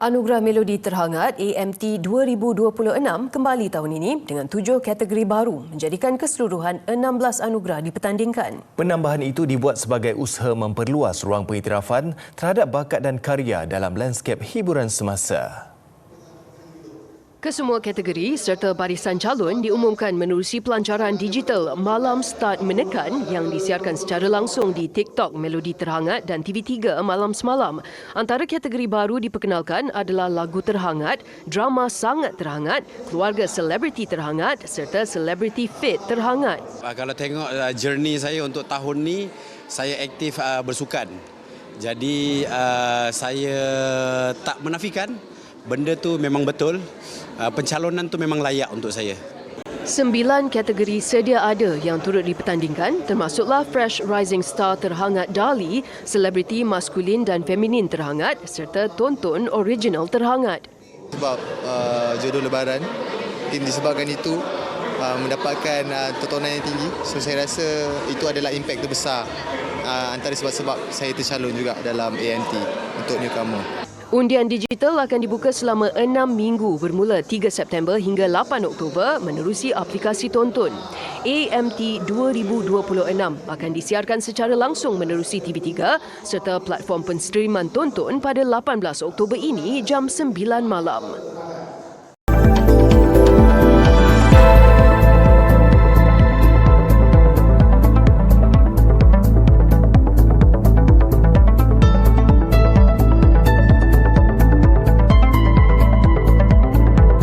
Anugerah Melodi Terhangat AMT 2026 kembali tahun ini dengan 7 kategori baru menjadikan keseluruhan 16 anugerah dipertandingkan. Penambahan itu dibuat sebagai usaha memperluas ruang pengiktirafan terhadap bakat dan karya dalam lanskap hiburan semasa. Kesemua kategori serta barisan calon diumumkan menerusi pelancaran digital Malam Start Menekan yang disiarkan secara langsung di TikTok Melodi Terhangat dan TV3 Malam Semalam. Antara kategori baru diperkenalkan adalah lagu terhangat, drama sangat terhangat, keluarga selebriti terhangat serta selebriti fit terhangat. Kalau tengok journey saya untuk tahun ni, saya aktif bersukan. Jadi saya tak menafikan benda tu memang betul. Pencalonan tu memang layak untuk saya. 9 kategori sedia ada yang turut dipertandingkan termasuklah Fresh Rising Star Terhangat Dali, selebriti maskulin dan feminin terhangat serta tonton original terhangat. Sebab jodoh lebaran, disebabkan itu mendapatkan tontonan yang tinggi. So saya rasa itu adalah impak terbesar antara sebab-sebab saya tercalon juga dalam AMT untuk newcomer. Undian digital akan dibuka selama 6 minggu bermula 3 September hingga 8 Oktober menerusi aplikasi tonton. AMT 2026 akan disiarkan secara langsung menerusi TV3 serta platform penstreaman tonton pada 18 Oktober ini jam 9 malam.